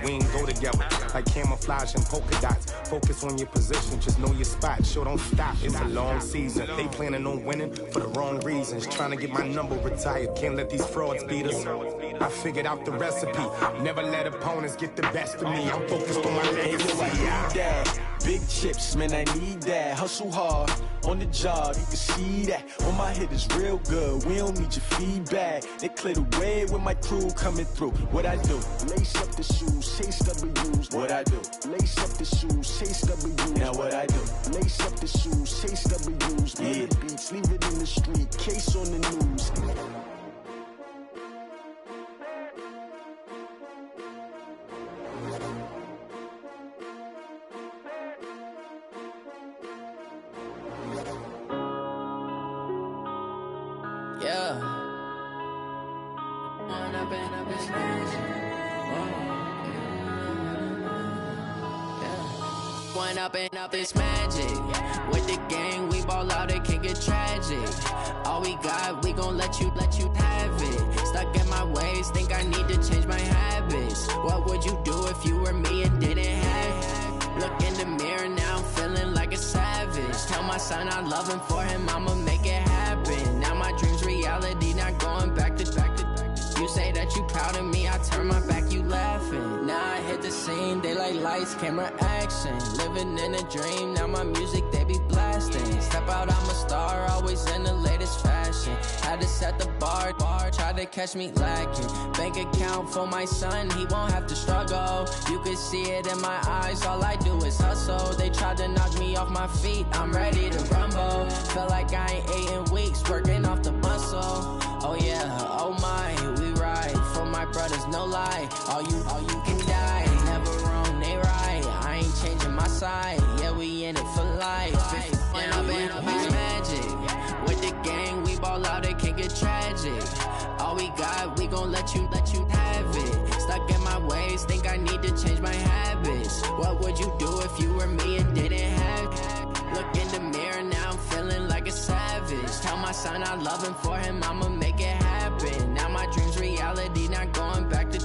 we ain't go together. Like camouflage and polka dots. Focus on your position, just know your spot. Sure, don't stop, it's a long season. They planning on winning for the wrong reasons. Trying to get my number retired, can't let these frauds beat us. I figured out the recipe, never let opponents get the best of me. I'm focused on my legacy. Big chips, man, I need that. Hustle hard on the job, you can see that. On my head is real good, we don't need your feedback. They clear the way with my crew coming through. What I do? Lace up the shoes, chase W's. What I do? Lace up the shoes, chase W's. Now what I do? Lace up the shoes, chase W's. Yeah. The beats, leave it in the street, case on the news. Up this magic. With the gang, we ball out, it can get tragic. All we got, we gon' let you have it. Stuck in my ways, think I need to change my habits. What would you do if you were me and didn't have it? Look in the mirror, now I'm feeling like a savage. Tell my son I love him, for him I'ma make it happen. Now my dream's reality, not going back to. You say that you proud of me, I turn my back, you laughing. Now I hit the scene, they like lights, camera, action. Living in a dream, now my music, they be blasting. Step out, I'm a star, always in the latest fashion. Had to set the bar, try to catch me lacking. Bank account for my son, he won't have to struggle. You can see it in my eyes, all I do is hustle. They tried to knock me off my feet, I'm ready to rumble. Felt like I ain't ate in weeks, working off the muscle. Oh yeah, oh my, we ride for my brothers, no lie. All you can die, never wrong, they right. I ain't changing my side, yeah, we in it for life. And I've been magic. With the gang, we ball out, it can get tragic. All we got, we gon' let you have it. Stuck in my ways, think I need to change my habits. What would you do if you were me and didn't have it? Look in the mirror, now I'm feeling like a savage. Tell my son I love him, for him I'ma make it happen. Now my dream's reality, not going back to.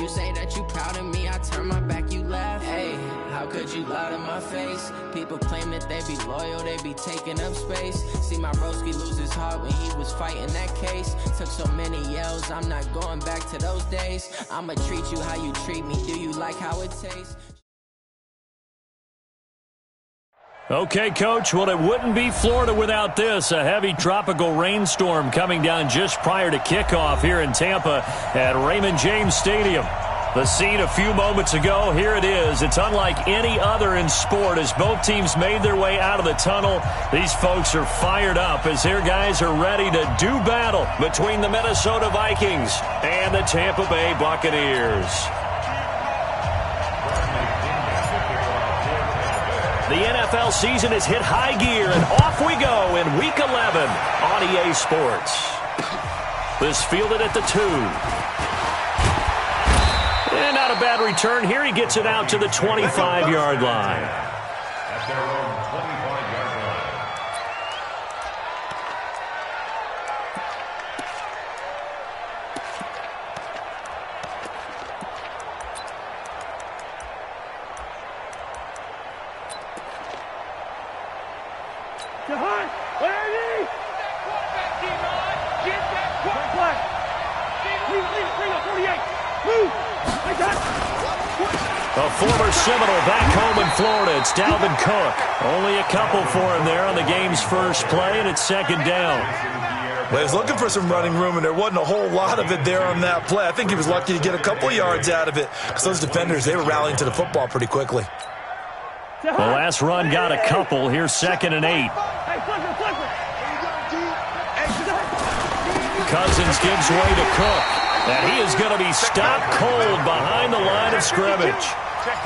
You say that you proud of me, I turn my back, you laugh. Hey, how could you lie to my face? People claim that they be loyal, they be taking up space. See my broski lose his heart when he was fighting that case. Took so many yells, I'm not going back to those days. I'ma treat you how you treat me, do you like how it tastes? Okay, Coach, well, it wouldn't be Florida without this. A heavy tropical rainstorm coming down just prior to kickoff here in Tampa at Raymond James Stadium. The scene a few moments ago, here it is. It's unlike any other in sport as both teams made their way out of the tunnel. These folks are fired up as their guys are ready to do battle between the Minnesota Vikings and the Tampa Bay Buccaneers. The NFL season has hit high gear, and off we go in Week 11 on EA Sports. This fielded at the 2. And not a bad return here. He gets it out to the 25-yard line. At their own 25-yard line. A former Seminole back home in Florida. It's Dalvin Cook. Only a couple for him there on the game's first play, and it's second down. Well, he was looking for some running room, and there wasn't a whole lot of it there on that play. I think he was lucky to get a couple of yards out of it because those defenders, they were rallying to the football pretty quickly. The last run got a couple. Here's 2nd and 8. Cousins gives way to Cook. And he is going to be stopped cold behind the line of scrimmage.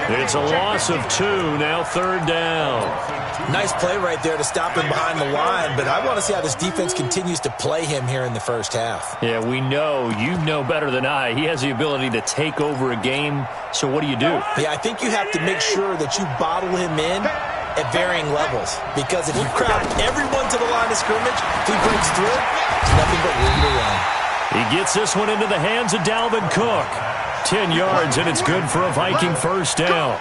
It's a loss of 2, now 3rd down. Nice play right there to stop him behind the line, but I want to see how this defense continues to play him here in the first half. Yeah, we know. You know better than I. He has the ability to take over a game, so what do you do? Yeah, I think you have to make sure that you bottle him in at varying levels, because if you crowd everyone to the line of scrimmage, if he breaks through, it's nothing but room to run. He gets this one into the hands of Dalvin Cook. 10 yards, and it's good for a Viking first down.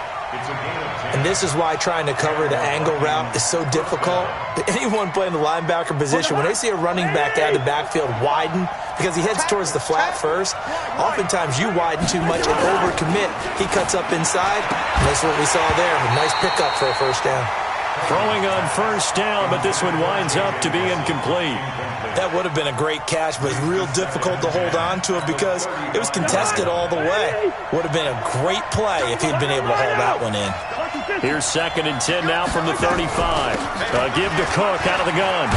And this is why trying to cover the angle route is so difficult. Anyone playing the linebacker position, when they see a running back out of the backfield widen, because he heads towards the flat first, oftentimes you widen too much and overcommit. He cuts up inside, and that's what we saw there. A nice pickup for a first down. Throwing on first down, but this one winds up to be incomplete. That would have been a great catch, but real difficult to hold on to it because it was contested all the way. Would have been a great play if he'd been able to hold that one in. Here's 2nd and 10 now from the 35. Give to Cook out of the gun.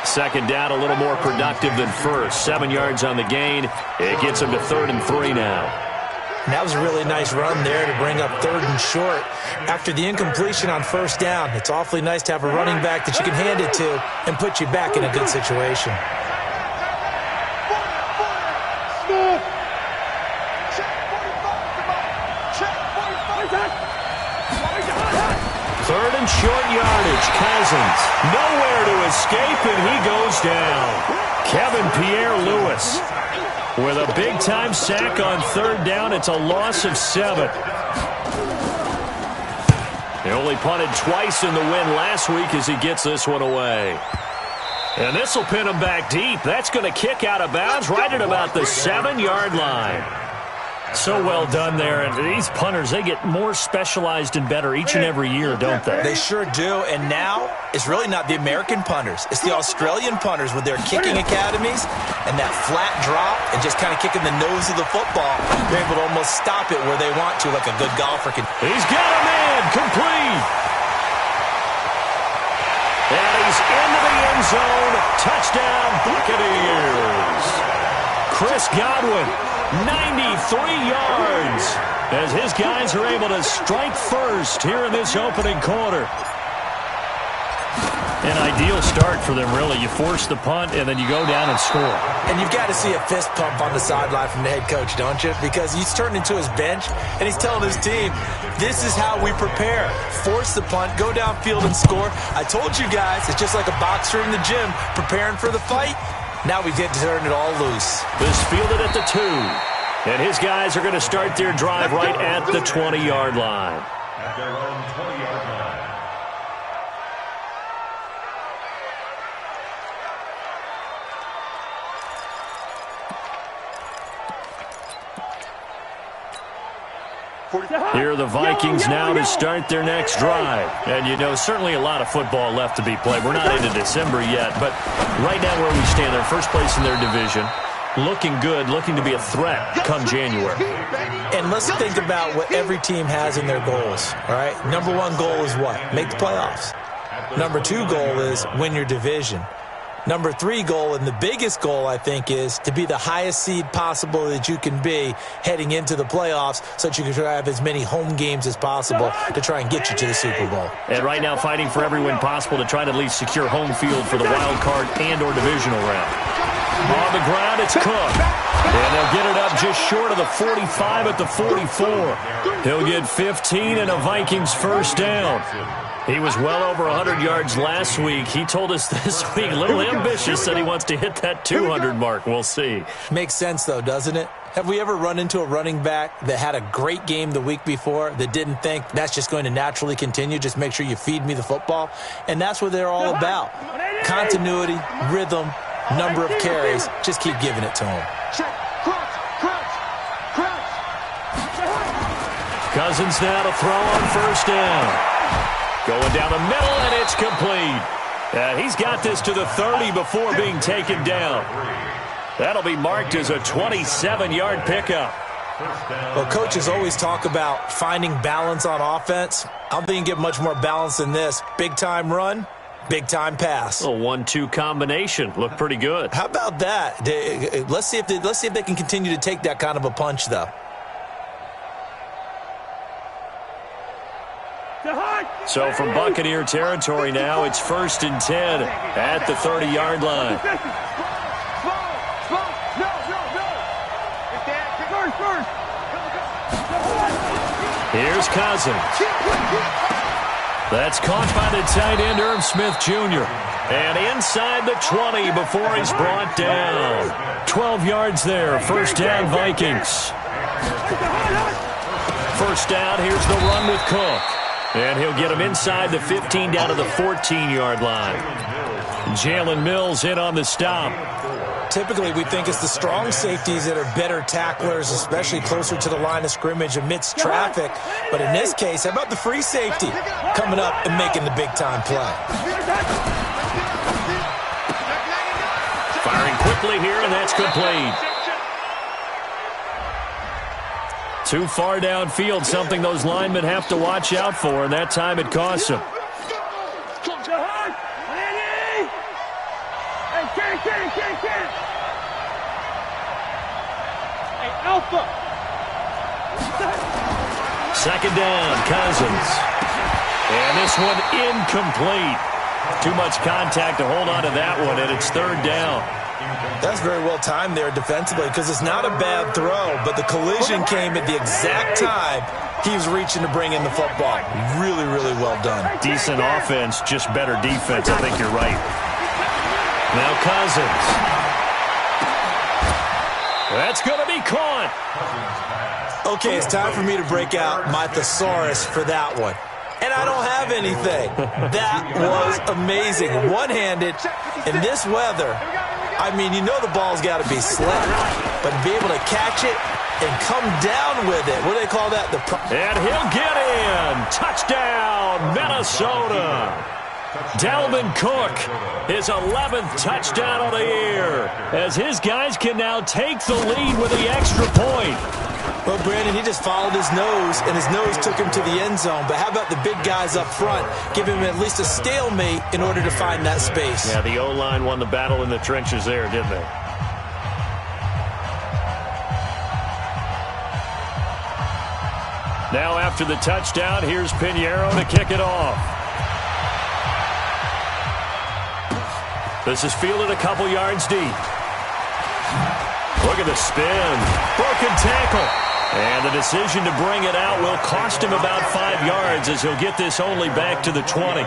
2nd down, a little more productive than first. 7 yards on the gain. It gets him to 3rd and 3 now. And that was a really nice run there to bring up 3rd and short. After the incompletion on first down, it's awfully nice to have a running back that you can hand it to and put you back in a good situation. Third and short yardage. Cousins nowhere to escape, and he goes down. Kevin Pierre-Louis with a big-time sack on 3rd down. It's a loss of 7. He only punted twice in the win last week as he gets this one away. And this will pin him back deep. That's going to kick out of bounds right at about the 7-yard line. So well done there. And these punters, they get more specialized and better each and every year, don't they? They sure do. And now it's really not the American punters. It's the Australian punters with their kicking academies and that flat drop and just kind of kicking the nose of the football. They're able to almost stop it where they want to, like a good golfer can. He's got a man. Complete. And he's into the end zone. Touchdown, Buccaneers. Chris Godwin, 93 yards, as his guys are able to strike first here in this opening quarter. An ideal start for them, really. You force the punt, and then you go down and score. And you've got to see a fist pump on the sideline from the head coach, don't you? Because he's turned into his bench, and he's telling his team, this is how we prepare. Force the punt, go downfield and score. I told you guys, it's just like a boxer in the gym preparing for the fight. Now we get to turn it all loose. This fielded at the 2. And his guys are going to start their drive right at the 20-yard line. At their own 20-yard line. Here are the Vikings now to start their next drive. And, you know, certainly a lot of football left to be played. We're not into December yet, but right now where we stand, they're first place in their division. Looking good, looking to be a threat come January. And let's think about what every team has in their goals, all right? Number 1 goal is what? Make the playoffs. Number 2 goal is win your division. Number 3 goal, and the biggest goal, I think, is to be the highest seed possible that you can be heading into the playoffs so that you can have as many home games as possible to try and get you to the Super Bowl. And right now fighting for every win possible to try to at least secure home field for the wild card and or divisional round. On the ground, it's Cook. And they'll get it up just short of the 45 at the 44. He'll get 15 and a Vikings first down. He was well over 100 yards last week. He told us this week, a little ambitious, that he wants to hit that 200 mark. We'll see. Makes sense, though, doesn't it? Have we ever run into a running back that had a great game the week before that didn't think that's just going to naturally continue? Just make sure you feed me the football. And that's what they're all about. Continuity, rhythm, number of carries. Just keep giving it to him. Cousins now to throw on first down. Going down the middle, and it's complete. He's got this to the 30 before being taken down. That'll be marked as a 27-yard pickup. Well, coaches always talk about finding balance on offense. I don't think you can get much more balance than this. Big-time run, big-time pass. A 1-2 combination. Looked pretty good. How about that? Let's see if they can continue to take that kind of a punch, though. So from Buccaneer territory now, it's 1st and 10 at the 30-yard line. Here's Cousins. That's caught by the tight end, Irv Smith Jr. And inside the 20 before he's brought down. 12 yards there. First down, Vikings. First down, here's the run with Cook. And he'll get him inside the 15 down to the 14-yard line. Jalen Mills in on the stop. Typically, we think it's the strong safeties that are better tacklers, especially closer to the line of scrimmage amidst traffic. But in this case, how about the free safety coming up and making the big-time play? Firing quickly here, and that's complete. Too far downfield, something those linemen have to watch out for, and that time it costs them. Second down, Cousins. And this one incomplete. Too much contact to hold on to that one, and it's third down. That's very well timed there defensively because it's not a bad throw, but the collision came at the exact time he was reaching to bring in the football. Really, really well done. Decent offense, just better defense. I think you're right. Now Cousins. That's going to be caught. Okay, it's time for me to break out my thesaurus for that one. And I don't have anything. That was amazing. One-handed in this weather. I mean, you know the ball's got to be slick. But be able to catch it and come down with it. What do they call that? And he'll get in. Touchdown, Minnesota. Dalvin Cook, his 11th touchdown of the year, as his guys can now take the lead with the extra point. Well, Brandon, he just followed his nose, and his nose took him to the end zone. But how about the big guys up front? Give him at least a stalemate in order to find that space. Yeah, the O-line won the battle in the trenches there, didn't they? Now after the touchdown, here's Pinheiro to kick it off. This is fielded a couple yards deep. Look at the spin. Broken tackle. And the decision to bring it out will cost him about 5 yards as he'll get this only back to the 20.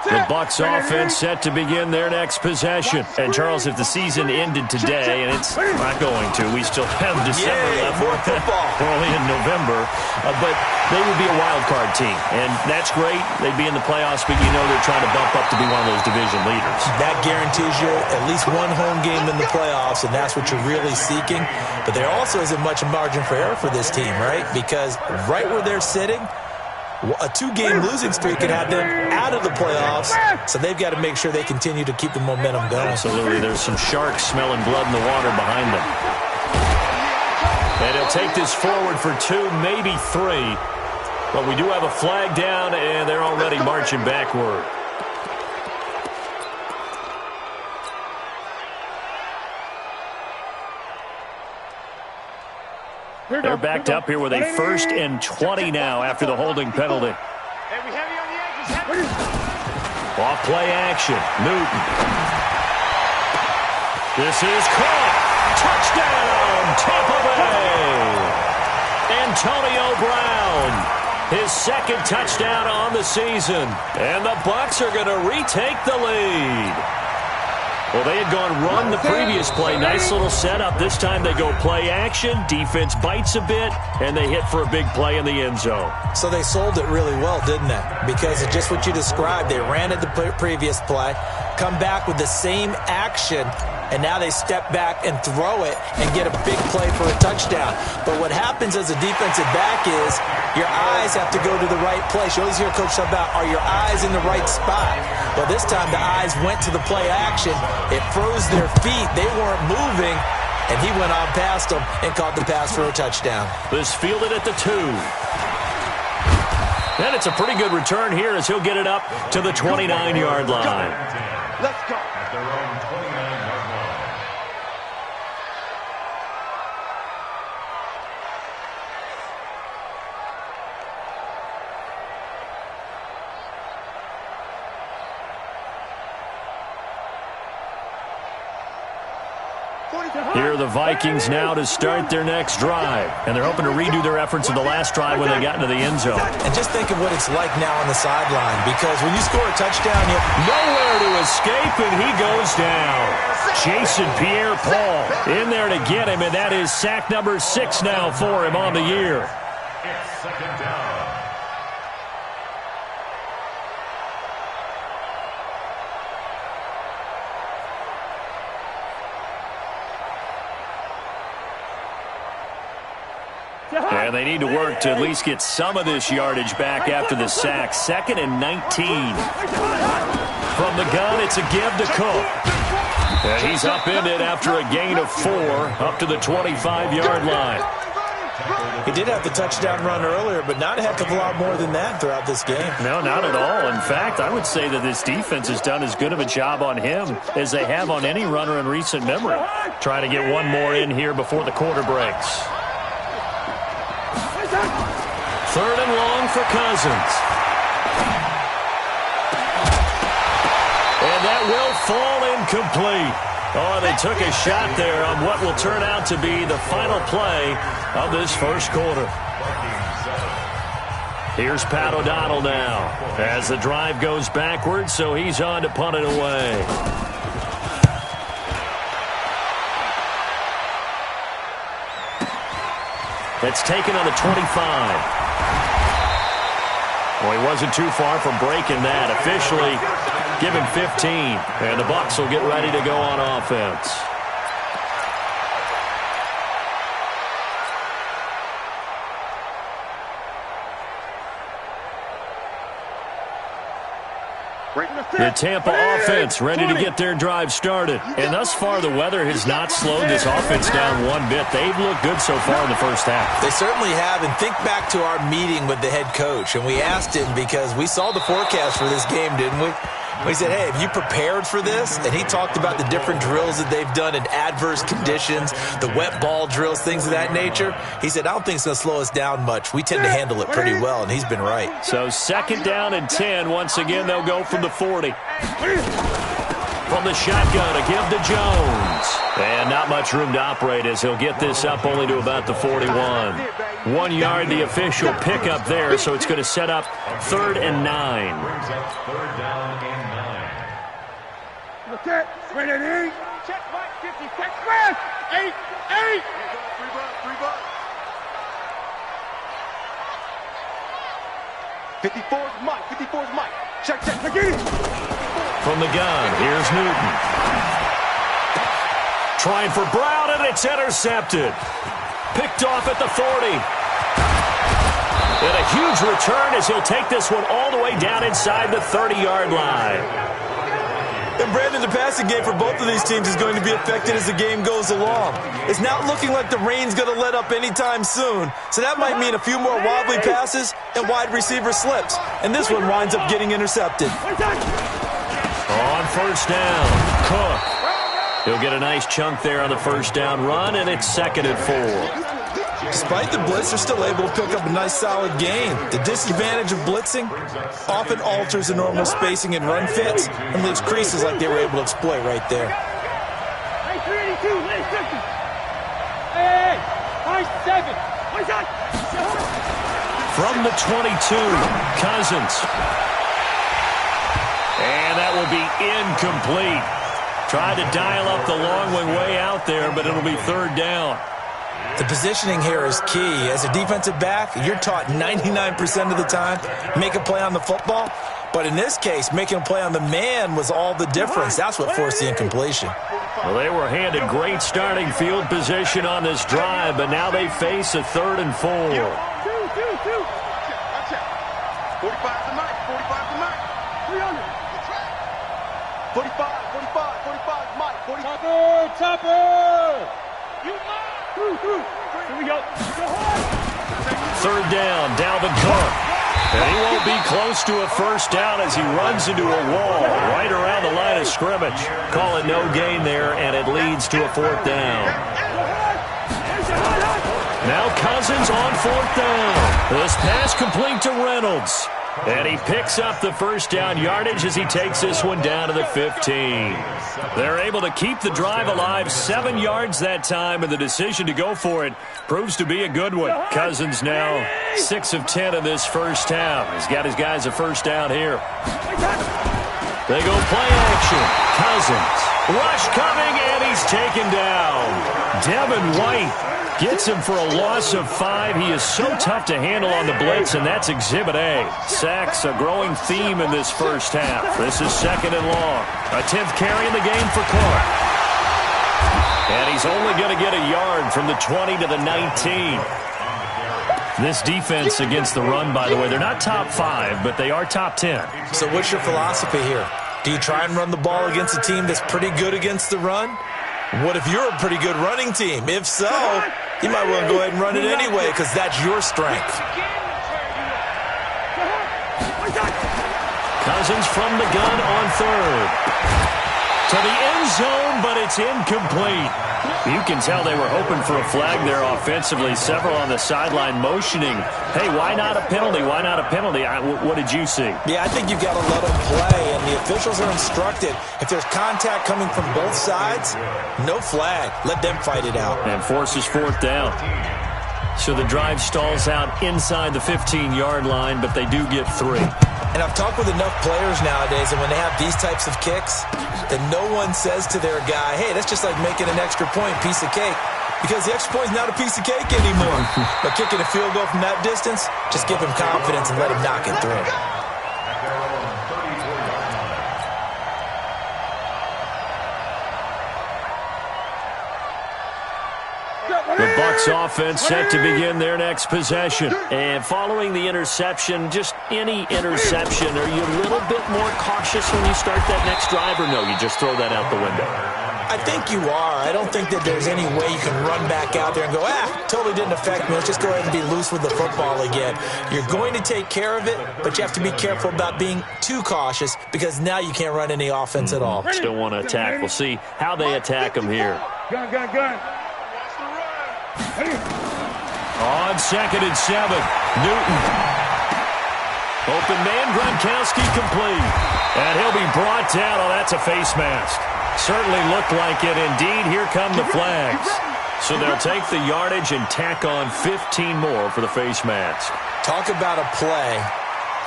The Bucs offense set to begin their next possession. And, Charles, if the season ended today, and it's not going to, we still have December left. More football. We're only in November. But they would be a wild card team. And that's great. They'd be in the playoffs, but you know they're trying to bump up to be one of those division leaders. That guarantees you at least one home game in the playoffs, and that's what you're really seeking. But there also isn't much margin for error for this team, right? Because right where they're sitting, a 2-game losing streak could have them out of the playoffs, so they've got to make sure they continue to keep the momentum going. Absolutely. There's some sharks smelling blood in the water behind them. And he'll take this forward for 2, maybe 3. But we do have a flag down, and they're already marching backward. They're backed up here with a 1st and 20 now after the holding penalty. Off play action. Newton. This is caught. Touchdown, Tampa Bay. Antonio Brown. His 2nd touchdown on the season. And the Bucs are going to retake the lead. Well, they had gone run the previous play. Nice little setup. This time they go play action. Defense bites a bit, and they hit for a big play in the end zone. So they sold it really well, didn't they? Because of just what you described. They ran at the previous play, come back with the same action, and now they step back and throw it and get a big play for a touchdown. But what happens as a defensive back is your eyes have to go to the right place. You always hear Coach talk about, are your eyes in the right spot? Well, this time the eyes went to the play action. It froze their feet. They weren't moving, and he went on past them and caught the pass for a touchdown. This fielded at the 2. And it's a pretty good return here as he'll get it up to the 29-yard line. Let's go. At their own 29-yard line. Here are the Vikings now to start their next drive. And they're hoping to redo their efforts of the last drive when they got into the end zone. And just think of what it's like now on the sideline, because when you score a touchdown, you nowhere to escape, and he goes down. Jason Pierre-Paul in there to get him, and that is sack number 6 now for him on the year. It's second down. And they need to work to at least get some of this yardage back after the sack. 2nd and 19. From the gun, it's a give to Cook. And he's upended after a gain of 4 up to the 25-yard line. He did have the touchdown run earlier, but not a heck of a lot more than that throughout this game. No, not at all. In fact, I would say that this defense has done as good of a job on him as they have on any runner in recent memory. Trying to get one more in here before the quarter breaks. 3rd and long for Cousins. And that will fall incomplete. Oh, they took a shot there on what will turn out to be the final play of this first quarter. Here's Pat O'Donnell now as the drive goes backwards, so he's on to punt it away. That's taken on the 25. Well, he wasn't too far from breaking that. Officially, give him 15. And the Bucs will get ready to go on offense. The Tampa offense ready to get their drive started. And thus far, the weather has not slowed this offense down one bit. They've looked good so far in the first half. They certainly have. And think back to our meeting with the head coach. And we asked him, because we saw the forecast for this game, didn't we? We said, hey, have you prepared for this? And he talked about the different drills that they've done in adverse conditions, the wet ball drills, things of that nature. He said, I don't think it's going to slow us down much. We tend to handle it pretty well, and he's been right. So 2nd down and 10. Once again, they'll go from the 40. From the shotgun, a give to Jones. And not much room to operate as he'll get this up only to about the 41. 1 yard, the official pickup there, so it's going to set up 3rd and 9. Brings up 3rd down and 9. Look at, wait at 8. Check back, 50, check back. 8, 8. 3 bucks. 54's Mike, 54's Mike. Check, again. From the gun, here's Newton. Trying for Brown, and it's intercepted. Picked off at the 40. And a huge return as he'll take this one all the way down inside the 30-yard line. And Brandon, the passing game for both of these teams is going to be affected as the game goes along. It's not looking like the rain's going to let up anytime soon. So that might mean a few more wobbly passes and wide receiver slips. And this one winds up getting intercepted. On 1st down, Cook. He'll get a nice chunk there on the 1st down run, and it's 2nd and 4. Despite the blitz, they're still able to pick up a nice solid gain. The disadvantage of blitzing often alters the normal spacing and run fits and leaves creases like they were able to exploit right there. Hey, 382, late 50. Hey, 7. From the 22, Cousins. And that will be incomplete. Tried to dial up the long one way out there, but it'll be 3rd down. The positioning here is key. As a defensive back, you're taught 99% of the time, make a play on the football. But in this case, making a play on the man was all the difference. That's what forced the incompletion. Well, they were handed great starting field position on this drive, but now they face a 3rd and 4. 45 to Mike, 45 to Mike. 300. 45, Mike. 45. Chopper. Here we go. 3rd down, Dalvin Cook. And he won't be close to a 1st down as he runs into a wall right around the line of scrimmage. Call it no gain there, and it leads to a 4th down. Now Cousins on 4th down. This pass complete to Reynolds. And he picks up the first down yardage as he takes this one down to the 15. They're able to keep the drive alive, 7 yards that time, and the decision to go for it proves to be a good one. Cousins now 6 of 10 in this first half. He's got his guys a first down here. They go play action. Cousins. Rush coming, and he's taken down. Devin White gets him for a loss of 5. He is so tough to handle on the blitz, and that's Exhibit A. Sacks, a growing theme in this first half. This is 2nd and long. A 10th carry in the game for Clark. And he's only going to get a yard from the 20 to the 19. This defense against the run, by the way, they're not top 5, but they are top 10. So what's your philosophy here? Do you try and run the ball against a team that's pretty good against the run? What if you're a pretty good running team? If so, you might want to go ahead and run it anyway because that's your strength. Cousins from the gun on 3rd. To the end zone, but it's incomplete. You can tell they were hoping for a flag there offensively. Several on the sideline motioning, hey, why not a penalty? Why not a penalty? What did you see? Yeah, I think you've got to let them play, and the officials are instructed. If there's contact coming from both sides, no flag. Let them fight it out. And forces 4th down. So the drive stalls out inside the 15-yard line, but they do get 3. And I've talked with enough players nowadays, and when they have these types of kicks, then no one says to their guy, hey, that's just like making an extra point, piece of cake. Because the extra point is not a piece of cake anymore. But kicking a field goal from that distance, just give him confidence and let him knock it through. The Bucs offense set to begin their next possession. And following the interception, just any interception, are you a little bit more cautious when you start that next drive, or no, you just throw that out the window? I think you are. I don't think that there's any way you can run back out there and go, totally didn't affect me. Let's just go ahead and be loose with the football again. You're going to take care of it, but you have to be careful about being too cautious because now you can't run any offense at all. Still want to attack. We'll see how they attack them here. Gun. On 2nd and 7, Newton. Open man, Gronkowski complete. And he'll be brought down. Oh, that's a face mask. Certainly looked like it. Indeed, here come the flags. So they'll take the yardage and tack on 15 more for the face mask. Talk about a play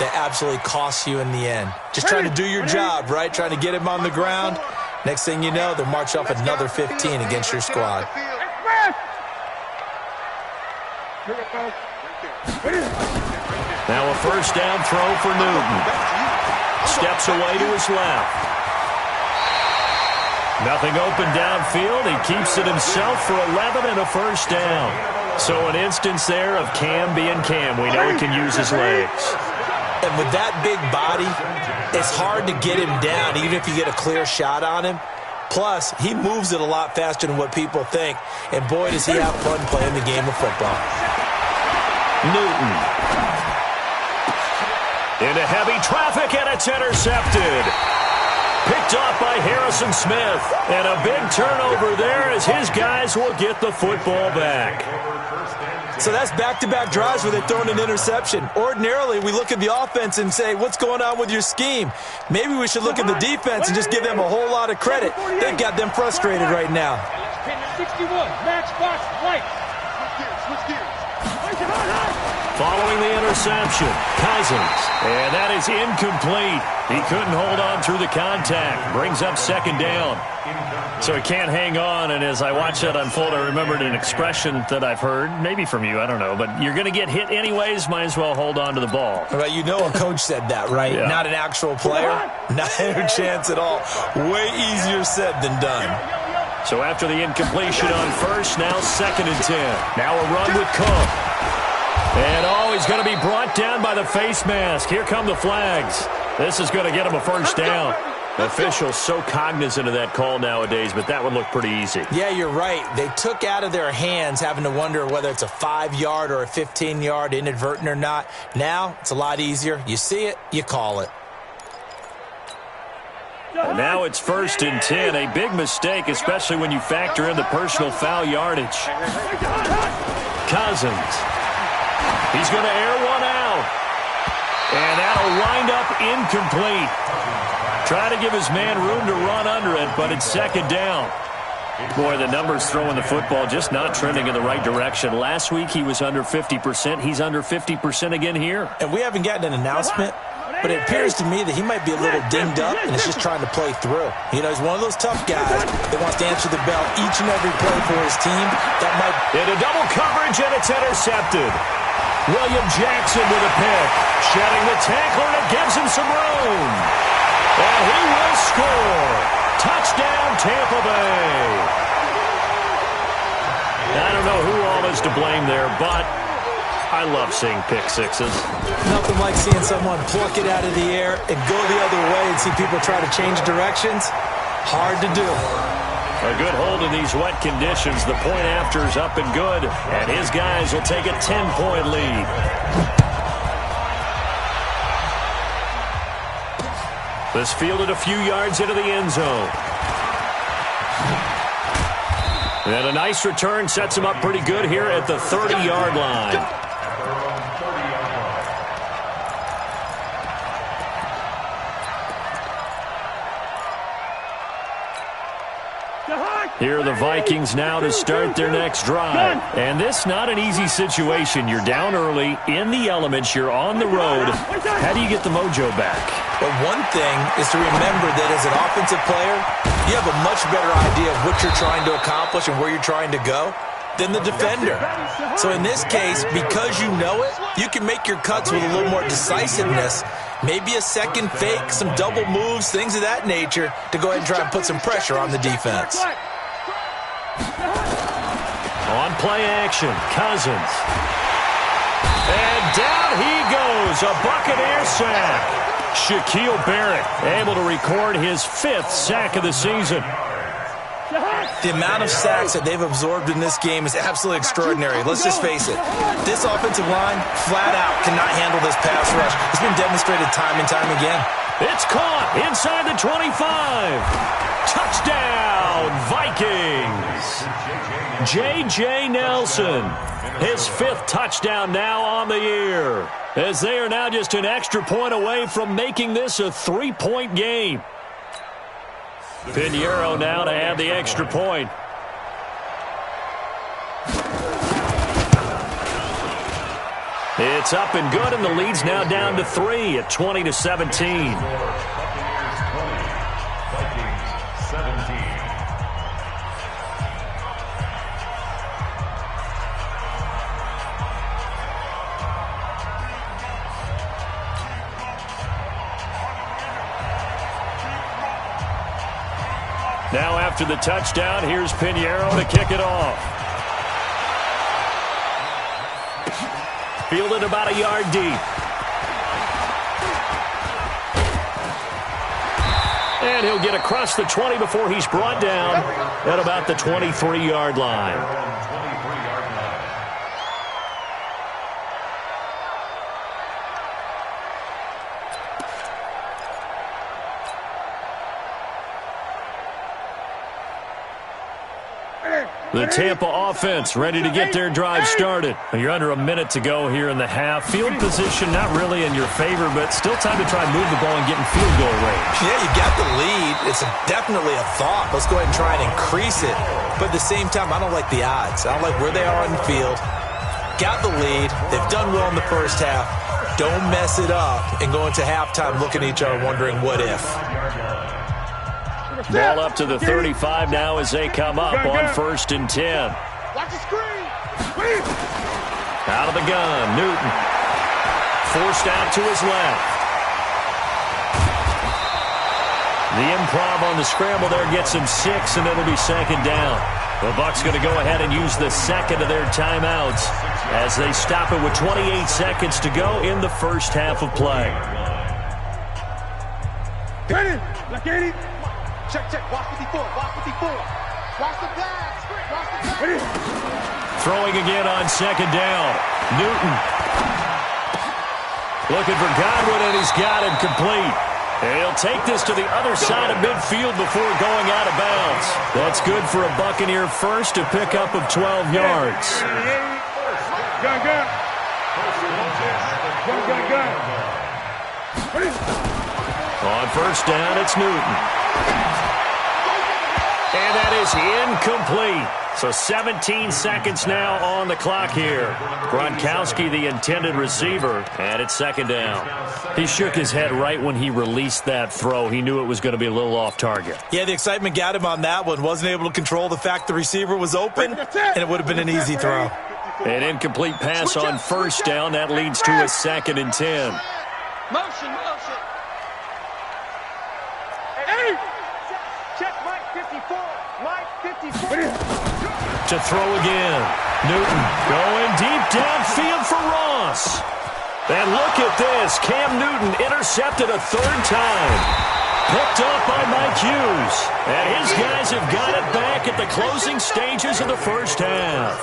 that absolutely costs you in the end. Just trying to do your job, right? Trying to get him on the ground. Next thing you know, they'll march off another 15 against your squad. Now a first down throw for Newton. Steps away to his left. Nothing open downfield. He keeps it himself for 11 and a first down. So an instance there of Cam being Cam. We know he can use his legs. And with that big body, it's hard to get him down, even if you get a clear shot on him. Plus, he moves it a lot faster than what people think. And boy, does he have fun playing the game of football. Newton. Into heavy traffic, and it's intercepted. Picked off by Harrison Smith. And a big turnover there as his guys will get the football back. So that's back-to-back drives where they're throwing an interception. Ordinarily, we look at the offense and say, what's going on with your scheme? Maybe we should look at the defense and just give them a whole lot of credit. They've got them frustrated right now. 61, matchbox right. Switch gears. Following the interception, Cousins. And that is incomplete. He couldn't hold on through the contact. Brings up 2nd down. So he can't hang on, and as I watched that unfold, I remembered an expression that I've heard, maybe from you, I don't know, but you're going to get hit anyways, might as well hold on to the ball. Right, you know a coach said that, right? Yeah. Not an actual player. Not a chance at all. Way easier said than done. So after the incompletion on first, now 2nd and 10. Now a run with Cook. And he's going to be brought down by the face mask. Here come the flags. This is going to get him a first down. Officials so cognizant of that call nowadays, but that would look pretty easy. Yeah, you're right. They took out of their hands having to wonder whether it's a 5-yard or a 15-yard inadvertent or not. Now it's a lot easier. You see it, you call it. And now it's 1st and 10. A big mistake, especially when you factor in the personal foul yardage. Cousins. He's going to air one out. And that'll wind up incomplete. Try to give his man room to run under it, but it's second down. Boy, the numbers throwing the football just not trending in the right direction. Last week he was under 50%. He's under 50% again here. And we haven't gotten an announcement, but it appears to me that he might be a little dinged up and is just trying to play through. You know, he's one of those tough guys that wants to answer the bell each and every play for his team. That might... Into double coverage, and it's intercepted. William Jackson with a pick. Shedding the tackler, and it gives him some room. And he will score. Touchdown, Tampa Bay. I don't know who all is to blame there, but I love seeing pick sixes. Nothing like seeing someone pluck it out of the air and go the other way and see people try to change directions. Hard to do. A good hold in these wet conditions. The point after is up and good, and his guys will take a 10-point lead. This fielded a few yards into the end zone. And a nice return sets him up pretty good here at the 30-yard line. Here are the Vikings now to start their next drive. And this not an easy situation. You're down early, in the elements, you're on the road. How do you get the mojo back? But one thing is to remember that as an offensive player, you have a much better idea of what you're trying to accomplish and where you're trying to go than the defender. So in this case, because you know it, you can make your cuts with a little more decisiveness, maybe a second fake, some double moves, things of that nature, to go ahead and try and put some pressure on the defense. On play action, Cousins. And down he goes, a Buccaneer sack. Shaquille Barrett able to record his 5th sack of the season. The amount of sacks that they've absorbed in this game is absolutely extraordinary. Let's just face it. This offensive line, flat out, cannot handle this pass rush. It's been demonstrated time and time again. It's caught inside the 25. Touchdown, Vikings. J.J. Nelson, his 5th touchdown now on the year, as they are now just an extra point away from making this a 3-point game. Pinheiro now to add the extra point. It's up and good, and the lead's now down to 3 at 20-17. Now after the touchdown, here's Pinheiro to kick it off. Fielded about a yard deep. And he'll get across the 20 before he's brought down at about the 23-yard line. The Tampa offense ready to get their drive started. You're under a minute to go here in the half. Field position not really in your favor, but still time to try and move the ball and get in field goal range. Yeah, you got the lead. It's definitely a thought. Let's go ahead and try and increase it. But at the same time, I don't like the odds. I don't like where they are on the field. Got the lead. They've done well in the first half. Don't mess it up and go into halftime looking at each other wondering what if. Ball up to the 35 now as they come up on 1st and 10. Watch the screen. Out of the gun, Newton. Forced out to his left. The improv on the scramble there gets him 6, and it'll be second down. The Bucs going to go ahead and use the second of their timeouts as they stop it with 28 seconds to go in the first half of play. Check, watch 54, watch 54. Watch the pass, watch the pass. Throwing again on second down. Newton. Looking for Godwin, and he's got him complete. And he'll take this to the other side of midfield before going out of bounds. That's good for a Buccaneer first, a pickup of 12 yards. Gun. On first down, it's Newton. And that is incomplete. So 17 seconds now on the clock here. Gronkowski, the intended receiver, and it's second down. He shook his head right when he released that throw. He knew it was going to be a little off target. Yeah, the excitement got him on that one. Wasn't able to control the fact the receiver was open, and it would have been an easy throw. An incomplete pass on first down. That leads to a 2nd and 10. Motion. Hey! Check Mike 54. Mike 54. To throw again. Newton going deep downfield for Ross. And look at this. Cam Newton intercepted a 3rd time. Picked off by Mike Hughes. And his guys have got it back at the closing stages of the first half.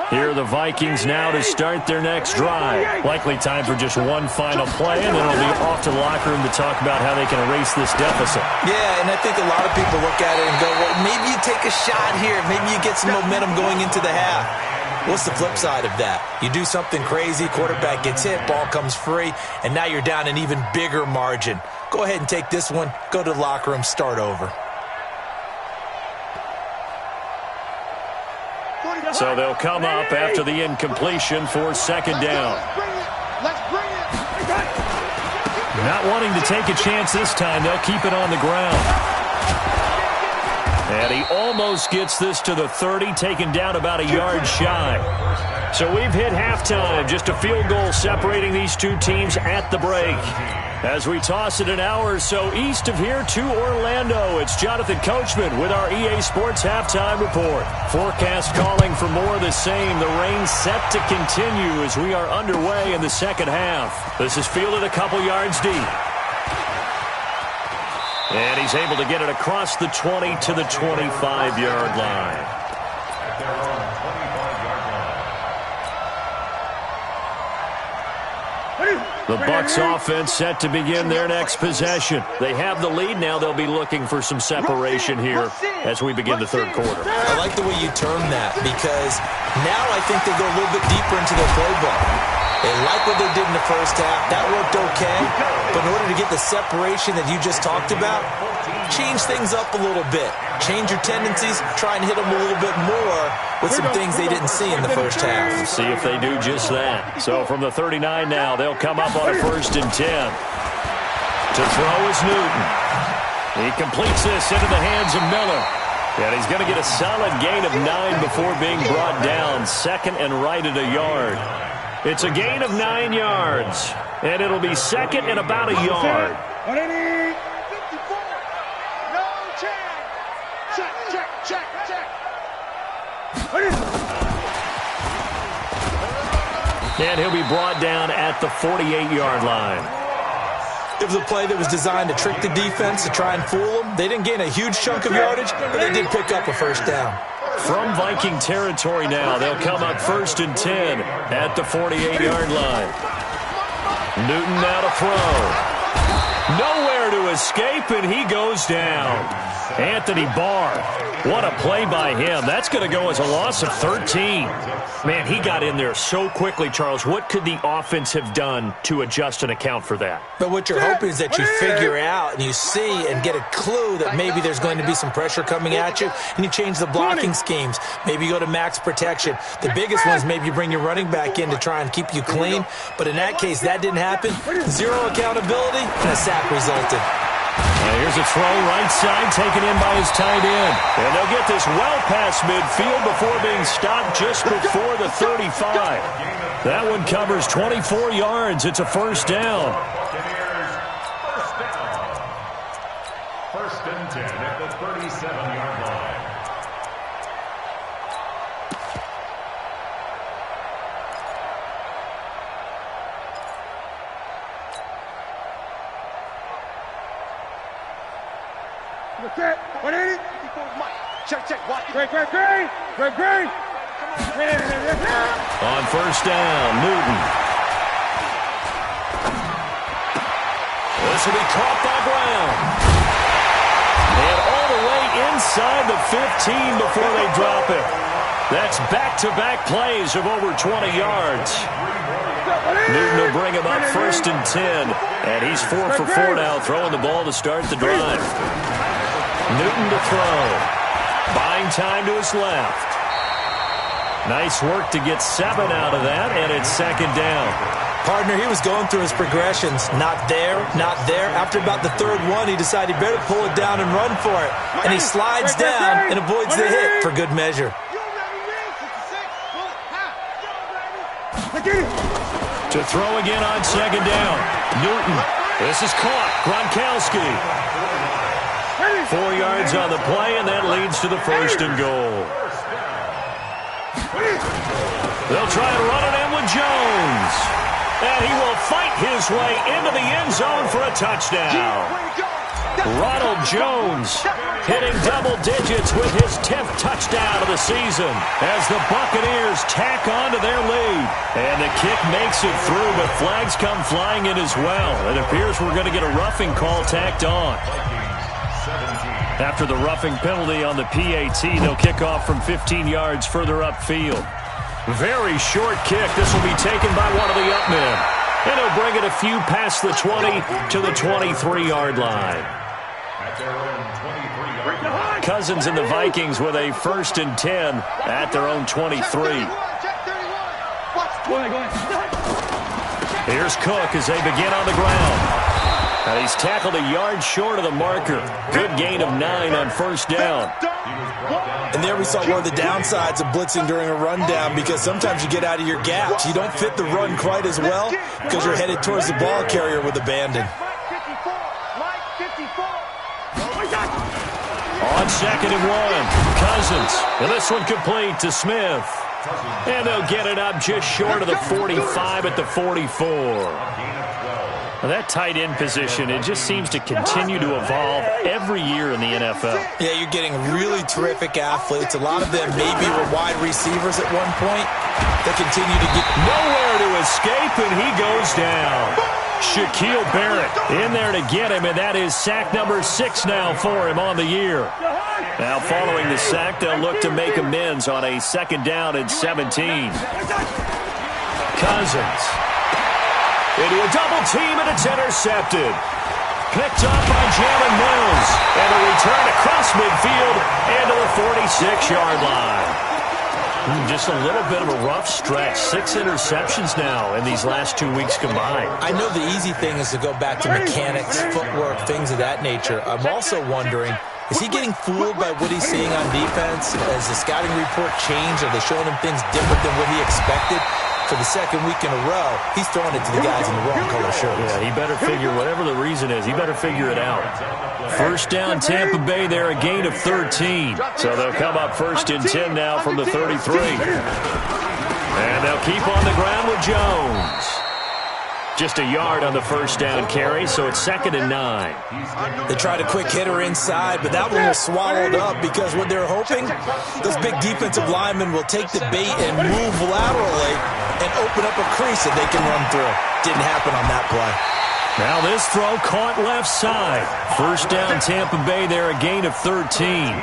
Here are the Vikings now to start their next drive. Likely time for just one final play, and then it'll be off to the locker room to talk about how they can erase this deficit. Yeah, and I think a lot of people look at it and go, well, maybe you take a shot here. Maybe you get some momentum going into the half. What's the flip side of that? You do something crazy, quarterback gets hit, ball comes free, and now you're down an even bigger margin. Go ahead and take this one, go to the locker room, start over. So they'll come up after the incompletion for 2nd down. Not wanting to take a chance this time, they'll keep it on the ground. And he almost gets this to the 30, taken down about a yard shy. So we've hit halftime, just a field goal separating these two teams at the break. As we toss it an hour or so east of here to Orlando, it's Jonathan Coachman with our EA Sports Halftime Report. Forecast calling for more of the same. The rain set to continue as we are underway in the second half. This is fielded a couple yards deep. And he's able to get it across the 20 to the 25-yard line. The Bucs offense set to begin their next possession. They have the lead now. They'll be looking for some separation here as we begin the third quarter. I like the way you term that because now I think they go a little bit deeper into their playbook. They like what they did in the first half. That worked okay. But in order to get the separation that you just talked about, change things up a little bit. Change your tendencies. Try and hit them a little bit more with some things they didn't see in the first half. See if they do just that. So from the 39 now, they'll come up on a 1st and 10. To throw is Newton. He completes this into the hands of Miller. And he's going to get a solid gain of 9 before being brought down. 2nd and right at a yard. It's a gain of 9 yards. And it'll be 2nd and about a yard. And he'll be brought down at the 48-yard line. It was a play that was designed to trick the defense, to try and fool them. They didn't gain a huge chunk of yardage, but they did pick up a 1st down. From Viking territory now, they'll come up 1st and 10 at the 48-yard line. Newton now to throw. Nowhere to escape, and he goes down. Anthony Barr. What a play by him. That's going to go as a loss of 13. Man, he got in there so quickly, Charles. What could the offense have done to adjust and account for that? But what you're hoping is that you figure out and you see and get a clue that maybe there's going to be some pressure coming at you, and you change the blocking schemes. Maybe you go to max protection. The biggest one is maybe you bring your running back in to try and keep you clean. But in that case, that didn't happen. Zero accountability, and a sack resulted. Here's a throw right side taken in by his tight end. And they'll get this well past midfield before being stopped just before the 35. That one covers 24 yards. It's a 1st down. 1st and 10 at the 37-yard line. Check. 180. Check. Watch. Great. On 1st down, Newton. This will be caught by Brown. And all the way inside the 15 before they drop it. That's back-to-back plays of over 20 yards. Newton will bring him up 1st and 10. And he's 4 for 4 now, throwing the ball to start the drive. Newton to throw. Buying time to his left. Nice work to get 7 out of that, and it's 2nd down. Partner, he was going through his progressions. Not there, not there. After about the 3rd one, he decided he better pull it down and run for it. And he slides down and avoids the hit for good measure. To throw again on 2nd down. Newton. This is caught. Gronkowski. 4 yards on the play, and that leads to the 1st and goal. They'll try and run it in with Jones. And he will fight his way into the end zone for a touchdown. Ronald Jones hitting double digits with his 10th touchdown of the season as the Buccaneers tack on to their lead. And the kick makes it through, but flags come flying in as well. It appears we're going to get a roughing call tacked on. After the roughing penalty on the PAT, they'll kick off from 15 yards further upfield. Very short kick. This will be taken by one of the up men. And he'll bring it a few past the 20 to the 23-yard line. Cousins and the Vikings with a 1st and 10 at their own 23. Here's Cook as they begin on the ground. And he's tackled a yard short of the marker. Good gain of 9 on 1st down. And there we saw one of the downsides of blitzing during a rundown, because sometimes you get out of your gaps. You don't fit the run quite as well because you're headed towards the ball carrier with abandon. On 2nd and 1, Cousins. And this one complete to Smith. And they'll get it up just short of the 45 at the 44. Well, that tight end position, it just seems to continue to evolve every year in the NFL. Yeah, you're getting really terrific athletes. A lot of them maybe were wide receivers at one point. They continue to get nowhere to escape, and he goes down. Shaquille Barrett in there to get him, and that is sack number 6 now for him on the year. Now following the sack, they'll look to make amends on a 2nd down and 17. Cousins. Into a double team, and it's intercepted. Picked up by Jalen Mills. And a return across midfield and to the 46-yard line. Just a little bit of a rough stretch. 6 interceptions now in these last 2 weeks combined. I know the easy thing is to go back to mechanics, footwork, things of that nature. I'm also wondering, is he getting fooled by what he's seeing on defense? Has the scouting report changed? Are they showing him things different than what he expected? For the 2nd week in a row, he's throwing it to the guys in the wrong color shirts. Yeah, he better figure, whatever the reason is, he better figure it out. 1st down, Tampa Bay there, a gain of 13. So they'll come up 1st and 10 now from the 33. And they'll keep on the ground with Jones. Just a yard on the 1st down carry, so it's 2nd and 9. They tried a quick hitter inside, but that one was swallowed up because what they're hoping, those big defensive linemen will take the bait and move laterally and open up a crease that they can run through. Didn't happen on that play. Now this throw caught left side. 1st down, Tampa Bay there, a gain of 13.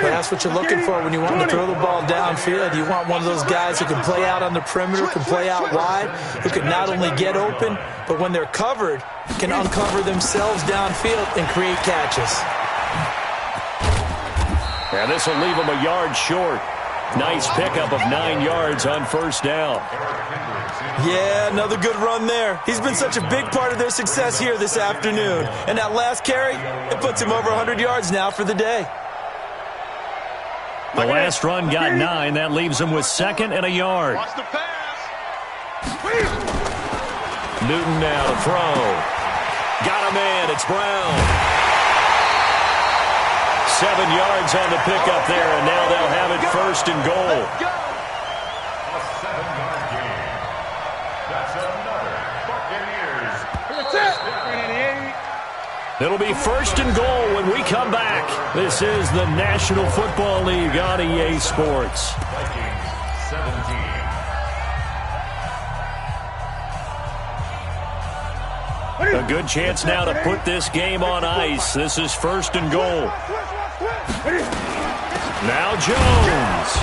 But that's what you're looking for when you want to throw the ball downfield. You want one of those guys who can play out on the perimeter, can play out wide, who can not only get open, but when they're covered, can uncover themselves downfield and create catches. And this will leave them a yard short. Nice pickup of 9 yards on 1st down. Yeah, another good run there. He's been such a big part of their success here this afternoon. And that last carry, it puts him over 100 yards now for the day. The last run got 9. That leaves him with 2nd and a yard. Newton now to throw. Got a man. It's Brown. 7 yards on the pickup there, and now they'll have it 1st and goal. A 7-yard gain. That's another Buccaneers. It'll be 1st and goal when we come back. This is the National Football League on EA Sports. Vikings 17. A good chance now to put this game on ice. This is 1st and goal. Now Jones.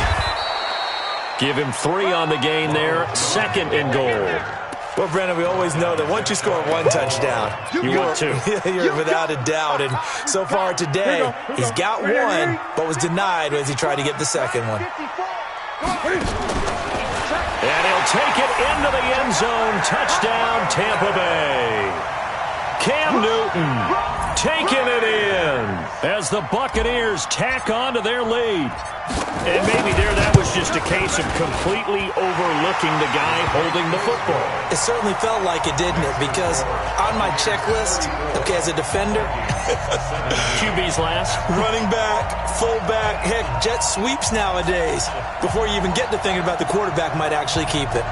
Give him 3 on the gain there. 2nd and goal. Well, Brennan, we always know that once you score 1 touchdown, you're without a doubt. And so far today, he's got 1, but was denied as he tried to get the 2nd one. And he'll take it into the end zone. Touchdown, Tampa Bay. Cam Newton taking it in as the Buccaneers tack on to their lead. And maybe that was just a case of completely overlooking the guy holding the football. It certainly felt like it, didn't it? Because on my checklist, okay, as a defender, QB's last. Running back, fullback, heck, jet sweeps nowadays. Before you even get to thinking about the quarterback might actually keep it.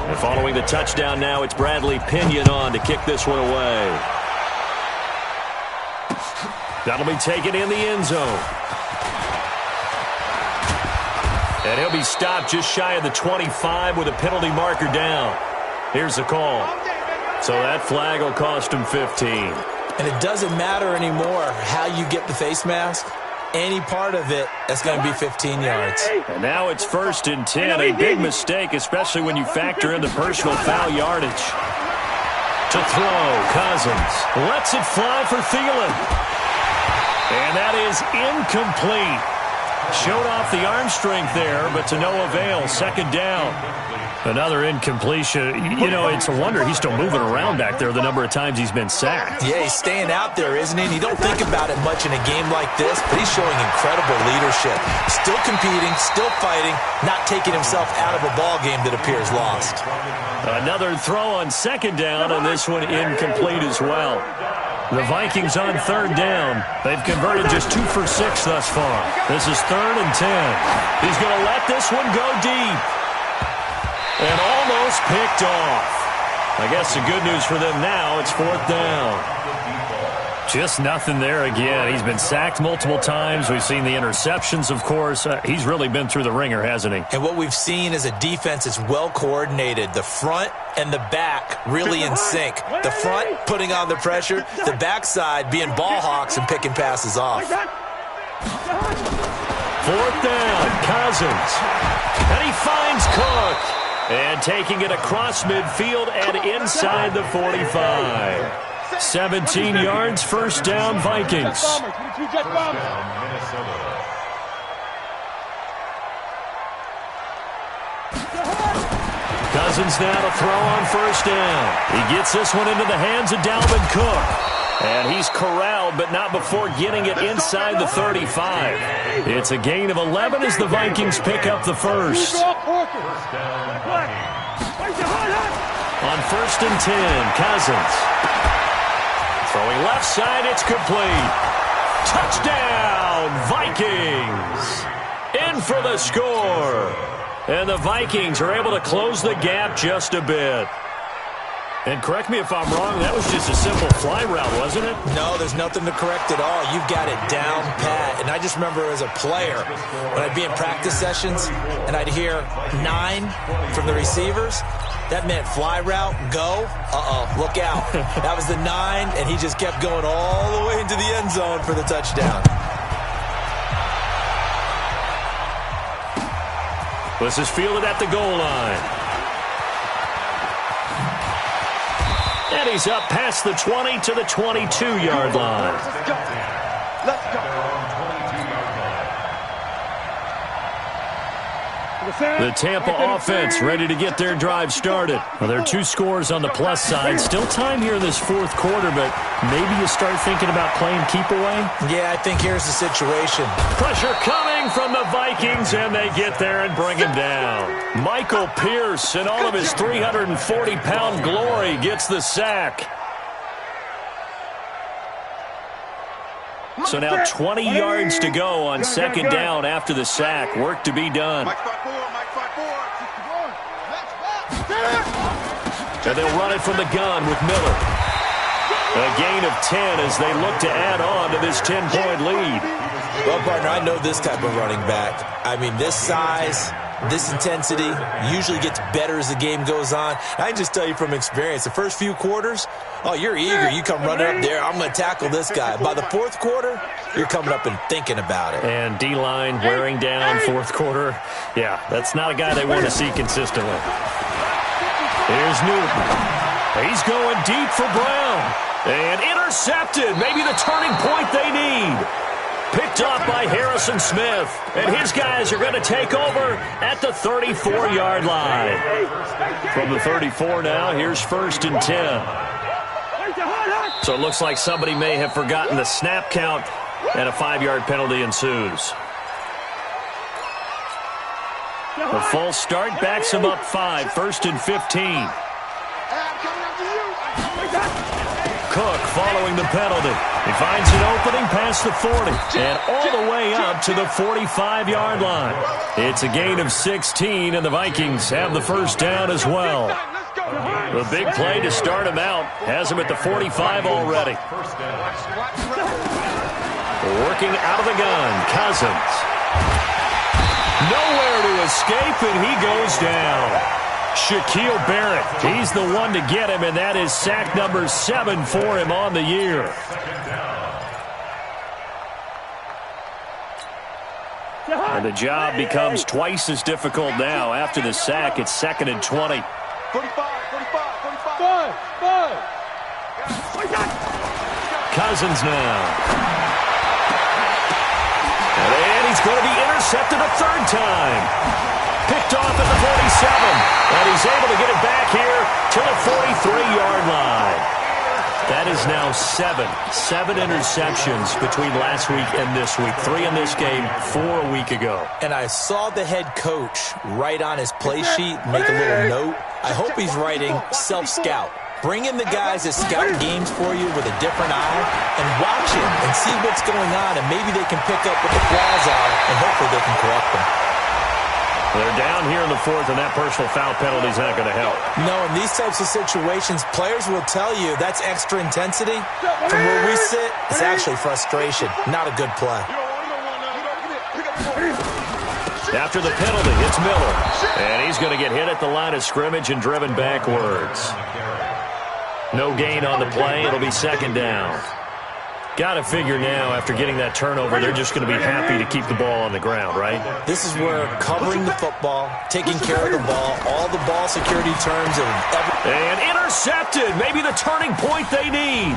And following the touchdown now, it's Bradley Pinion on to kick this one away. That'll be taken in the end zone. And he'll be stopped just shy of the 25 with a penalty marker down. Here's the call. So that flag will cost him 15. And it doesn't matter anymore how you get the face mask. Any part of it, that's going to be 15 yards. And now it's 1st and 10. A big mistake, especially when you factor in the personal foul yardage. To throw, Cousins lets it fly for Thielen. And that is incomplete. Showed off the arm strength there, but to no avail. 2nd down. Another incompletion. You know, it's a wonder he's still moving around back there the number of times he's been sacked. Yeah, he's staying out there, isn't he? And you don't think about it much in a game like this, but he's showing incredible leadership. Still competing, still fighting, not taking himself out of a ball game that appears lost. Another throw on 2nd down, and this one incomplete as well. The Vikings on 3rd down. They've converted just 2 for 6 thus far. This is 3rd and 10. He's going to let this one go deep. And almost picked off. I guess the good news for them now, it's 4th down. Just nothing there again. He's been sacked multiple times. We've seen the interceptions, of course. He's really been through the ringer, hasn't he? And what we've seen is a defense that's well coordinated. The front and the back really in sync. The front putting on the pressure. The backside being ball hawks and picking passes off. 4th down, Cousins. And he finds Cook. And taking it across midfield and inside the 45. 17 yards, 1st down, Vikings. Cousins now to throw on 1st down. He gets this one into the hands of Dalvin Cook. And he's corralled, but not before getting it inside the 35. It's a gain of 11 as the Vikings pick up the 1st. On 1st and 10, Cousins. Throwing left side, it's complete. Touchdown, Vikings. In for the score. And the Vikings are able to close the gap just a bit. And correct me if I'm wrong, that was just a simple fly route, wasn't it? No, there's nothing to correct at all. You've got it down pat. And I just remember as a player, when I'd be in practice sessions and I'd hear 9 from the receivers, that meant fly route, go, look out. That was the 9, and he just kept going all the way into the end zone for the touchdown. This is fielded at the goal line. And he's up past the 20 to the 22-yard line. Let's go. The Tampa offense ready to get their drive started. Well, there are 2 scores on the plus side. Still time here in this 4th quarter, but maybe you start thinking about playing keep away? Yeah, I think here's the situation. Pressure coming from the Vikings, and they get there and bring him down. Michael Pierce, in all of his 340-pound glory, gets the sack. So now 20 yards to go on 2nd down after the sack. Work to be done. And they'll run it from the gun with Miller. A gain of 10 as they look to add on to this 10-point lead. Well, partner, I know this type of running back. I mean, this size, This intensity usually gets better as the game goes on. I can just tell you from experience, the first few quarters, oh, you're eager. You come running up there, I'm going to tackle this guy. By the fourth quarter, you're coming up and thinking about it. And D-line wearing down fourth quarter. Yeah, that's not a guy they want to see consistently. Here's Newton. He's going deep for Brown. And intercepted. Maybe the turning point they need. Picked off by Harrison Smith. And his guys are going to take over at the 34-yard line. From the 34 now, here's 1st and 10. So it looks like somebody may have forgotten the snap count, and a 5-yard penalty ensues. The false start backs him up 5, 1st and 15. Cook following the penalty. He finds an opening past the 40 and all the way up to the 45-yard line. It's a gain of 16, and the Vikings have the first down as well. The big play to start him out has him at the 45 already. Working out of the gun, Cousins. Nowhere to escape, and he goes down. Shaquille Barrett, he's the one to get him, and that is sack number 7 for him on the year. And the job becomes twice as difficult now. After the sack, it's 2nd and 20. 45. Cousins now. And he's going to be intercepted a 3rd time. Picked off at the 47. And he's able to get it back here to the 43-yard line. That is now 7 interceptions between last week and this week. 3 in this game, 4 a week ago. And I saw the head coach write on his play sheet, make a little note. I hope he's writing self-scout. Bring in the guys that scout games for you with a different eye and watch it and see what's going on, and maybe they can pick up what the flaws are, and hopefully they can correct them. They're down here in the 4th, and that personal foul penalty is not going to help. No, in these types of situations, players will tell you that's extra intensity. From where we sit, it's actually frustration. Not a good play. After the penalty, it's Miller. And he's going to get hit at the line of scrimmage and driven backwards. No gain on the play. It'll be 2nd down. Got to figure now, after getting that turnover, they're just going to be happy to keep the ball on the ground, right? This is where covering the football, taking care of the ball, all the ball security terms of and intercepted. Maybe the turning point they need.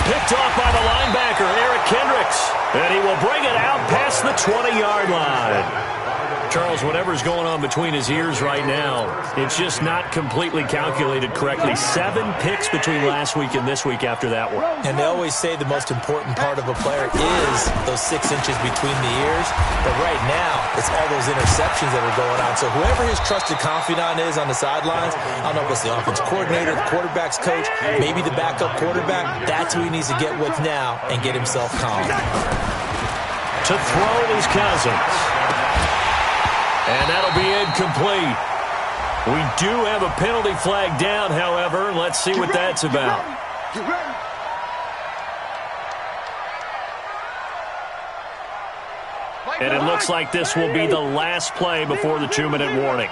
Picked off by the linebacker, Eric Kendricks. And he will bring it out past the 20-yard line. Charles, whatever's going on between his ears right now, it's just not completely calculated correctly. 7 picks between last week and this week after that one. And they always say the most important part of a player is those 6 inches between the ears. But right now, it's all those interceptions that are going on. So whoever his trusted confidant is on the sidelines, I don't know if it's the offense coordinator, the quarterback's coach, maybe the backup quarterback, that's who he needs to get with now and get himself calm. To throw is Cousins. And that'll be incomplete. We do have a penalty flag down, however. Let's see what that's about. And it looks like this will be the last play before the 2-minute warning.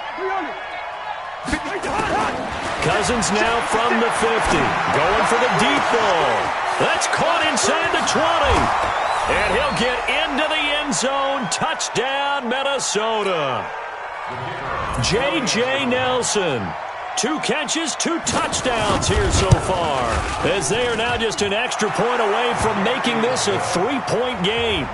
Cousins now from the 50. Going for the deep ball. That's caught inside the 20. And he'll get into the end zone. Touchdown, Minnesota. J.J. Nelson. 2 catches, 2 touchdowns here so far, as they are now just an extra point away from making this a 3-point game.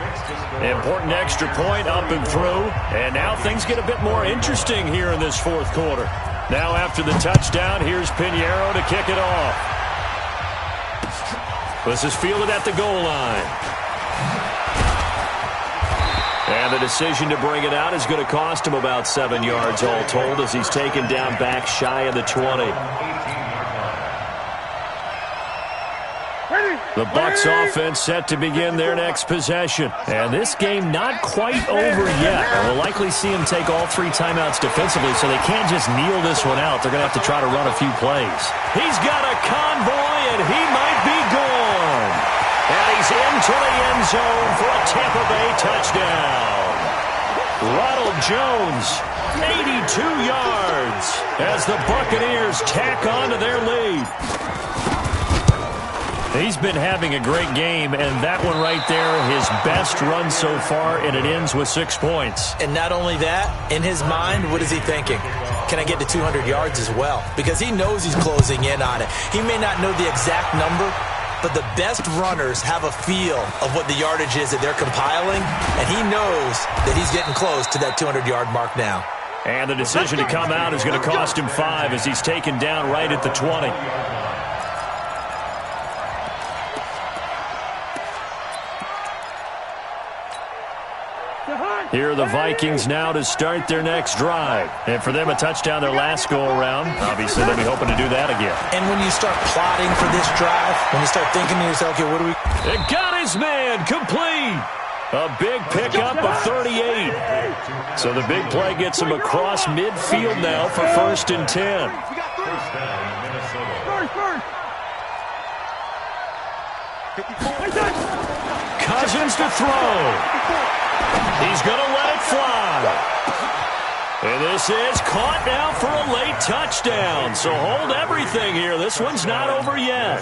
Important extra point up and through, and now things get a bit more interesting here in this 4th quarter. Now after the touchdown, here's Pinheiro to kick it off. This is fielded at the goal line. And the decision to bring it out is going to cost him about 7 yards all told, as he's taken down back shy of the 20. The Bucs offense set to begin their next possession. And this game not quite over yet. And we'll likely see him take all 3 timeouts defensively, so they can't just kneel this one out. They're going to have to try to run a few plays. He's got a convoy, and he might be gone. And he's into the end zone for a Tampa Bay touchdown. Ronald Jones, 82 yards as the Buccaneers tack on to their lead. He's been having a great game, and that one right there, his best run so far, and it ends with 6 points. And not only that, in his mind, what is he thinking? Can I get to 200 yards as well? Because he knows he's closing in on it. He may not know the exact number, but the best runners have a feel of what the yardage is that they're compiling, and he knows that he's getting close to that 200-yard mark now. And the decision to come out is going to cost him 5 as he's taken down right at the 20. Here are the Vikings now to start their next drive. And for them, a touchdown their last go-around. Obviously, they'll be hoping to do that again. And when you start plotting for this drive, when you start thinking to yourself, okay, what do we... It got his man complete. A big pickup of 38. So the big play gets him across midfield now for 1st and 10. Cousins to throw. He's going to let it fly. And this is caught now for a late touchdown. So hold everything here. This one's not over yet.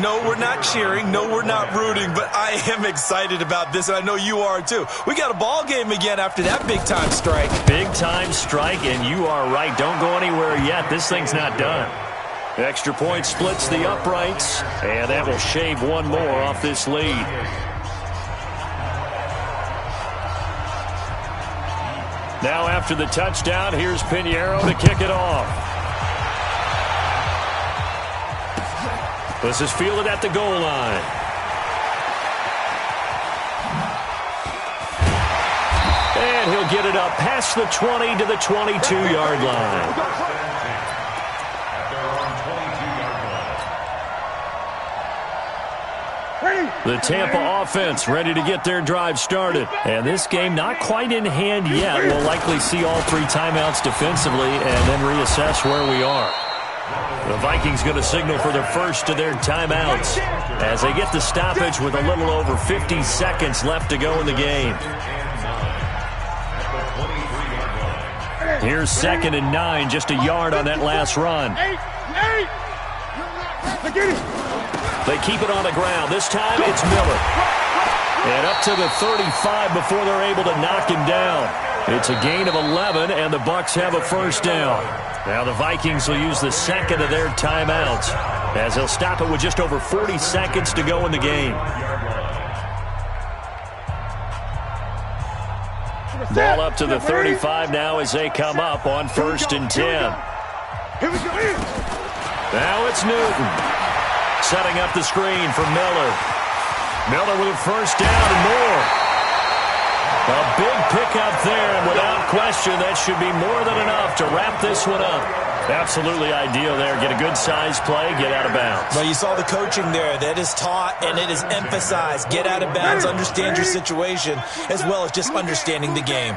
No, we're not cheering. No, we're not rooting. But I am excited about this, and I know you are too. We got a ball game again after that big-time strike. Big-time strike, and you are right. Don't go anywhere yet. This thing's not done. Extra point splits the uprights, and that will shave one more off this lead. Now after the touchdown, here's Pinheiro to kick it off. This is fielded at the goal line. And he'll get it up past the 20 to the 22-yard line. The Tampa offense ready to get their drive started. And this game not quite in hand yet. We'll likely see all 3 timeouts defensively and then reassess where we are. The Vikings going to signal for the first of their timeouts as they get the stoppage with a little over 50 seconds left to go in the game. Here's 2nd and 9, just a yard on that last run. They keep it on the ground. This time it's Miller. And up to the 35 before they're able to knock him down. It's a gain of 11, and the Bucs have a first down. Now the Vikings will use the second of their timeouts as they'll stop it with just over 40 seconds to go in the game. Ball up to the 35 now as they come up on 1st and 10. Now it's Newton. Setting up the screen for Miller. Miller with a first down and more. A big pickup there, and without question, that should be more than enough to wrap this one up. Absolutely ideal there. Get a good size play, get out of bounds. Well, you saw the coaching there. That is taught and it is emphasized. Get out of bounds, understand your situation, as well as just understanding the game.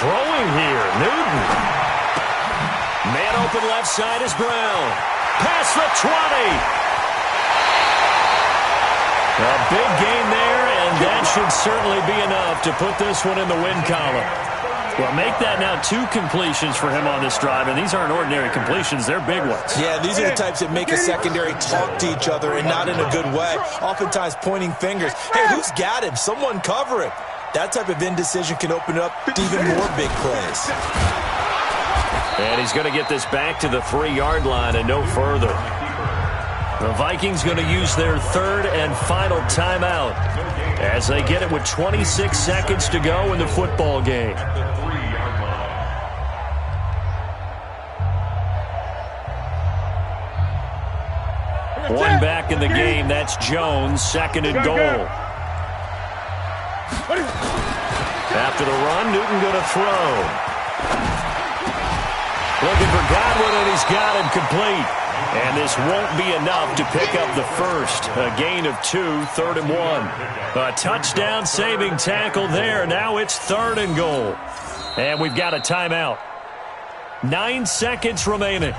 Throwing here, Newton. Man open left side is Brown. Past the 20. A big gain there, and that should certainly be enough to put this one in the win column. Well, make that now 2 completions for him on this drive, and these aren't ordinary completions. They're big ones. Yeah, these are the types that make a secondary talk to each other, and not in a good way. Oftentimes pointing fingers. Hey, who's got him? Someone cover him. That type of indecision can open up to even more big plays. And he's going to get this back to the 3-yard line and no further. The Vikings going to use their 3rd and final timeout as they get it with 26 seconds to go in the football game. One back in the game. That's Jones, 2nd and goal. After the run, Newton going to throw. Looking for Godwin, and he's got him complete. And this won't be enough to pick up the first. A gain of 2, 3rd and 1. A touchdown-saving tackle there. Now it's 3rd and goal. And we've got a timeout. 9 seconds remaining.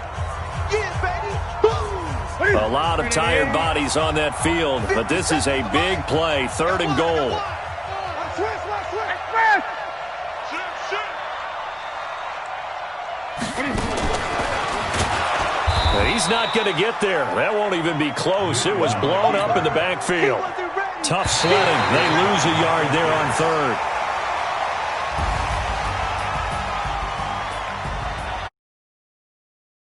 A lot of tired bodies on that field, but this is a big play, 3rd and goal. He's not going to get there. That won't even be close. It was blown up in the backfield. Tough sledding. They lose a yard there on 3rd.